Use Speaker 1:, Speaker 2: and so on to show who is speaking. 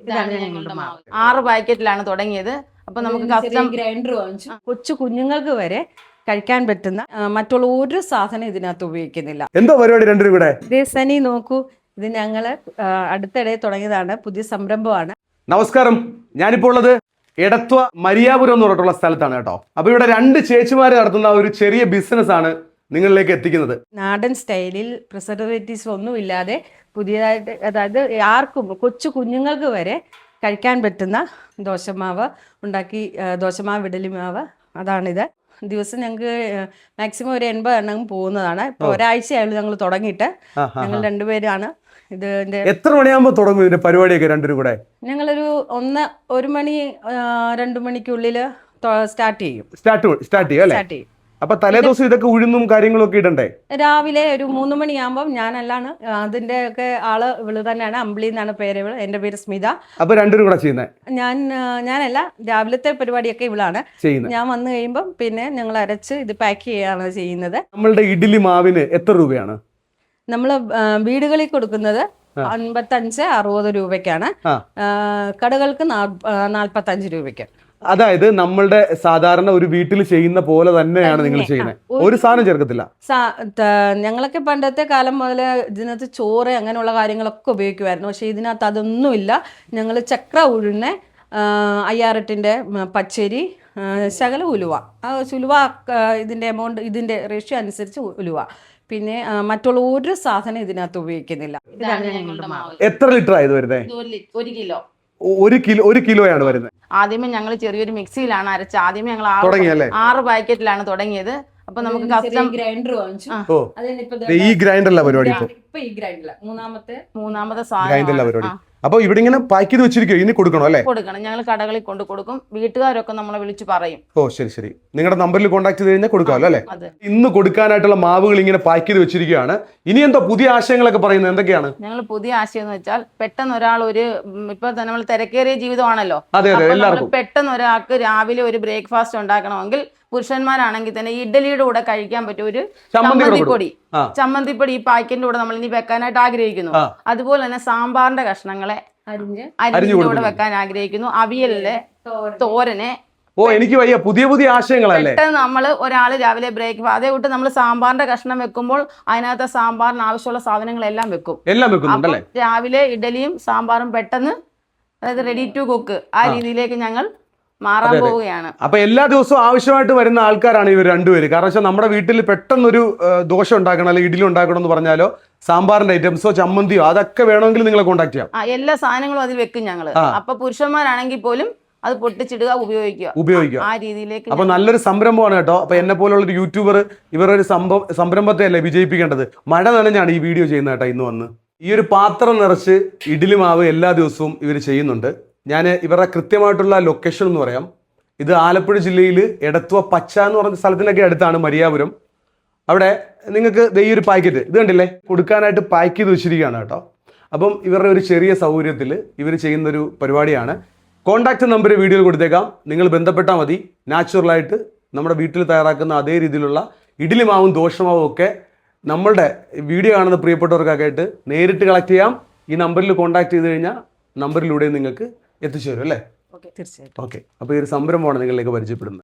Speaker 1: ഇതാണ് ഞങ്ങളുടെ മാവ്. 6 പാക്കറ്റിലാണ് തുടങ്ങിയത്. അപ്പൊ നമുക്ക് കസ്റ്റം
Speaker 2: ഗ്രൈൻഡർ വാങ്ങിച്ചു. കൊച്ചു കുഞ്ഞുങ്ങൾക്ക് വരെ കഴിക്കാൻ പറ്റുന്ന മറ്റുള്ള ഒരു സാധനം ഇതിനകത്ത് ഉപയോഗിക്കുന്നില്ല.
Speaker 3: എന്തോ പരിപാടി രണ്ടുപേരും കൂടെ?
Speaker 2: സനി നോക്കൂ, ഇത് ഞങ്ങള് അടുത്തിടെ തുടങ്ങിയതാണ്, പുതിയ സംരംഭമാണ്.
Speaker 3: നമസ്കാരം, ഞാനിപ്പോൾ ഉള്ളത് എടത്വ മരിയാപുരം എന്ന് പറഞ്ഞിട്ടുള്ള സ്ഥലത്താണ് കേട്ടോ. അപ്പൊ ഇവിടെ 2 ചേച്ചിമാര് നടത്തുന്ന ഒരു ചെറിയ ബിസിനസ് ആണ് നിങ്ങളിലേക്ക് എത്തിക്കുന്നത്.
Speaker 2: നാടൻ സ്റ്റൈലിൽ പ്രിസർവേറ്റീവ്സ് ഒന്നും ഇല്ലാതെ പുതിയതായിട്ട്, അതായത് ആർക്കും കൊച്ചു കുഞ്ഞുങ്ങൾക്ക് വരെ കഴിക്കാൻ പറ്റുന്ന ദോശമാവ് ഉണ്ടാക്കി, ദോശമാവ് ഇഡലി മാവ് അതാണിത്. ദിവസം ഞങ്ങൾക്ക് മാക്സിമം ഒരു 80 എണ്ണം പോകുന്നതാണ്. ഇപ്പോൾ ഒരാഴ്ചയായുള്ളൂ ഞങ്ങൾ തുടങ്ങിയിട്ട്. ഞങ്ങൾ 2 പേരാണ് ഇതിന്റെ.
Speaker 3: എത്ര മണിയാകുമ്പോൾ തുടങ്ങും ഇതിന്റെ പരിപാടിയൊക്കെ രണ്ടുപേരും കൂടെ?
Speaker 2: ഞങ്ങളൊരു 1 മണി 2 മണിക്കുള്ളിൽ സ്റ്റാർട്ട് ചെയ്യും.
Speaker 3: സ്റ്റാർട്ട് ചെയ്യും അല്ലേ? അപ്പൊ തലേദിവസം ഇതൊക്കെ ഉഴുന്നും കാര്യങ്ങളും ഒക്കെ ഇടണ്ടേ? രാവിലെ
Speaker 2: ഒരു 3 മണിയാകുമ്പോൾ ഞാനല്ലാണ് അതിന്റെ ഒക്കെ ആള് ഇവള് തന്നെയാണ്. അമ്പിളി എന്നാണ് പേര്. എന്റെ പേര് സ്മിത.
Speaker 3: അപ്പൊ രണ്ടുപേരും കൂടെ ചെയ്യുന്നത്?
Speaker 2: ഞാനല്ല, രാവിലത്തെ പരിപാടിയൊക്കെ ഇവളാണ് ചെയ്യുന്നത്. ഞാൻ വന്നു കഴിയുമ്പോൾ പിന്നെ ഞങ്ങൾ അരച്ച് ഇത് പാക്ക് ചെയ്യാണ് ചെയ്യുന്നത്.
Speaker 3: നമ്മളുടെ ഇഡ്ഡലി മാവിന് എത്ര രൂപയാണ്?
Speaker 2: നമ്മൾ വീടുകളിൽ കൊടുക്കുന്നത് 55-60 രൂപയ്ക്കാണ്. കടകൾക്ക് 45 രൂപയ്ക്ക്.
Speaker 3: അതായത് നമ്മളുടെ സാധാരണ ഒരു വീട്ടിൽ ചെയ്യുന്ന പോലെ തന്നെയാണ് നിങ്ങൾ ചെയ്യുന്നത്? ഒരു സാധനം ചേർക്കത്തില്ല?
Speaker 2: ഞങ്ങളൊക്കെ പണ്ടത്തെ കാലം മുതൽ ഇതിനകത്ത് ചോറ് അങ്ങനെയുള്ള കാര്യങ്ങളൊക്കെ ഉപയോഗിക്കുമായിരുന്നു. പക്ഷെ ഇതിനകത്ത് അതൊന്നുമില്ല. ഞങ്ങൾ ചക്ര ഉഴുന്ന്, അയ്യാറെട്ടിൻ്റെ പച്ചരി, ശകല ഉലുവ. ഉലുവ ഇതിൻ്റെ എമൗണ്ട്, ഇതിൻ്റെ റേഷ്യോ അനുസരിച്ച് ഉലുവ. പിന്നെ മറ്റുള്ള ഒരു സാധനം ഇതിനകത്ത് ഉപയോഗിക്കുന്നില്ല.
Speaker 1: ഇതാണ് ഞങ്ങളുടെ മാവ്.
Speaker 3: എത്ര ലിറ്റർ ആയത് വരുന്നത്?
Speaker 1: 1 കിലോ.
Speaker 3: 1 കിലോയാണ് വരുന്നത്.
Speaker 1: ആദ്യമേ ഞങ്ങൾ ചെറിയൊരു മിക്സിയിലാണ് അരച്ചത്. ആദ്യമേ ഞങ്ങൾ 6 പാക്കറ്റിലാണ് തുടങ്ങിയത്. അപ്പൊ നമുക്ക് കസ്റ്റം
Speaker 2: ഗ്രൈൻഡർ വാങ്ങിച്ചു.
Speaker 3: ഈ ഗ്രൈൻഡറിലെ പരിപാടി
Speaker 1: മൂന്നാമത്തെ സാധനം.
Speaker 3: അപ്പൊ ഇവിടെ ഇങ്ങനെ പാക്ക് ചെയ്ത് വെച്ചിരിക്കും, ഇനി കൊടുക്കണം അല്ലേ?
Speaker 1: കൊടുക്കണം. ഞങ്ങൾ കടകളിൽ കൊണ്ട് കൊടുക്കും. വീട്ടുകാരൊക്കെ നമ്മളെ വിളിച്ചു പറയും.
Speaker 3: ഓ ശരി. നിങ്ങളുടെ നമ്പറിൽ കോൺടാക്ട് ചെയ്ത് കഴിഞ്ഞാൽ കൊടുക്കാമല്ലോ അല്ലേ? ഇന്ന് കൊടുക്കാനായിട്ടുള്ള മാവുകൾ ഇങ്ങനെ പാക്ക് ചെയ്ത് വെച്ചിരിക്കുകയാണ്. ഇനി എന്തോ പുതിയ ആശയങ്ങളൊക്കെ പറയുന്നത് എന്തൊക്കെയാണ്?
Speaker 1: ഞങ്ങൾ പുതിയ ആശയം എന്ന് വെച്ചാൽ, പെട്ടെന്ന് ഒരാൾ ഇപ്പൊ നമ്മൾ തിരക്കേറിയ ജീവിതമാണല്ലോ. പെട്ടെന്ന് ഒരാൾക്ക് രാവിലെ ഒരു ബ്രേക്ക്ഫാസ്റ്റ് ഉണ്ടാക്കണമെങ്കിൽ, പുരുഷന്മാരാണെങ്കിൽ തന്നെ ഇഡ്ഡലിയുടെ കൂടെ കഴിക്കാൻ പറ്റും ഒരു ചമ്മന്തിപ്പൊടി ഈ പാക്കറ്റിന്റെ കൂടെ നമ്മൾ ഇനി വെക്കാനായിട്ട് ആഗ്രഹിക്കുന്നു. അതുപോലെ തന്നെ സാമ്പാറിന്റെ കഷ്ണങ്ങളെ അരിഞ്ഞിന്റെ കൂടെ വെക്കാൻ ആഗ്രഹിക്കുന്നു. അവിയലിലെ തോരനെ.
Speaker 3: ഓ എനിക്ക് വയ്യ, പുതിയ ആശയങ്ങളല്ലേ?
Speaker 1: പെട്ടെന്ന് നമ്മൾ ഒരാൾ രാവിലെ ബ്രേക്ക്ഫാസ്റ്റ്, അതേ കൂട്ട് നമ്മൾ സാമ്പാറിന്റെ കഷ്ണം വെക്കുമ്പോൾ അതിനകത്ത് സാമ്പാറിന് ആവശ്യമുള്ള സാധനങ്ങളെല്ലാം വെക്കും. രാവിലെ ഇഡലിയും സാമ്പാറും പെട്ടെന്ന്, അതായത് റെഡി ടു കുക്ക് ആ രീതിയിലേക്ക് ഞങ്ങൾ മാറാൻ പോവുകയാണ്.
Speaker 3: അപ്പൊ എല്ലാ ദിവസവും ആവശ്യമായിട്ട് വരുന്ന ആൾക്കാരാണ് ഇവർ രണ്ടുപേര്. കാരണം വെച്ചാൽ നമ്മുടെ വീട്ടിൽ പെട്ടെന്നൊരു ദോശ ഉണ്ടാക്കണം, അല്ലെങ്കിൽ ഇഡ്ഡലി ഉണ്ടാക്കണം എന്ന് പറഞ്ഞാലോ, സാമ്പാറിന്റെ ഐറ്റംസോ ചമ്മന്തിയോ അതൊക്കെ വേണമെങ്കിൽ നിങ്ങളെ കോൺടാക്ട് ചെയ്യാം.
Speaker 1: എല്ലാ സാധനങ്ങളും അതിൽ വെക്കും ഞങ്ങള്. അപ്പൊ പുരുഷന്മാരാണെങ്കിൽ പോലും അത് പൊട്ടിച്ചിടുക, ഉപയോഗിക്കുക ആ രീതിയിലേക്ക്.
Speaker 3: അപ്പൊ നല്ലൊരു സംരംഭമാണ് കേട്ടോ. അപ്പൊ എന്നെ പോലുള്ള ഒരു യൂട്യൂബർ ഇവരൊരു സംരംഭത്തെ അല്ലേ വിജയിപ്പിക്കേണ്ടത്. മഴ നനഞ്ഞാണ് ഈ വീഡിയോ ചെയ്യുന്നത് കേട്ടോ. ഇന്ന് വന്ന് ഈ ഒരു പാത്രം നിറച്ച് ഇഡ്ഡലി മാവ് എല്ലാ ദിവസവും ഇവർ ചെയ്യുന്നുണ്ട്. ഞാൻ ഇവരുടെ കൃത്യമായിട്ടുള്ള ലൊക്കേഷൻ എന്ന് പറയാം. ഇത് ആലപ്പുഴ ജില്ലയിൽ എടത്വ പച്ച എന്ന് പറഞ്ഞ സ്ഥലത്തിനൊക്കെ അടുത്താണ് മരിയാപുരം. അവിടെ നിങ്ങൾക്ക് ഈ ഒരു പാക്കറ്റ് ഇത് കണ്ടില്ലേ, കൊടുക്കാനായിട്ട് പാക്ക് ചെയ്ത് വെച്ചിരിക്കുകയാണ് കേട്ടോ. അപ്പം ഇവരുടെ ഒരു ചെറിയ സൗകര്യത്തിൽ ഇവർ ചെയ്യുന്നൊരു പരിപാടിയാണ്. കോൺടാക്റ്റ് നമ്പർ വീഡിയോയിൽ കൊടുത്തേക്കാം. നിങ്ങൾ ബന്ധപ്പെട്ടാൽ മതി. നാച്ചുറലായിട്ട് നമ്മുടെ വീട്ടിൽ തയ്യാറാക്കുന്ന അതേ രീതിയിലുള്ള ഇഡ്ഡലി മാവും ദോശമാവും ഒക്കെ നമ്മളുടെ വീഡിയോ കാണുന്ന പ്രിയപ്പെട്ടവർക്കൊക്കെ ആയിട്ട് നേരിട്ട് കളക്ട് ചെയ്യാം. ഈ നമ്പറിൽ കോൺടാക്ട് ചെയ്ത് കഴിഞ്ഞാൽ നമ്പറിലൂടെ നിങ്ങൾക്ക് എത്തിച്ചു തരും അല്ലേ?
Speaker 2: തീർച്ചയായിട്ടും.
Speaker 3: ഓക്കെ. അപ്പോൾ ഈ ഒരു സംരംഭമാണ് നിങ്ങളിലേക്ക് പരിചയപ്പെടുന്നത്.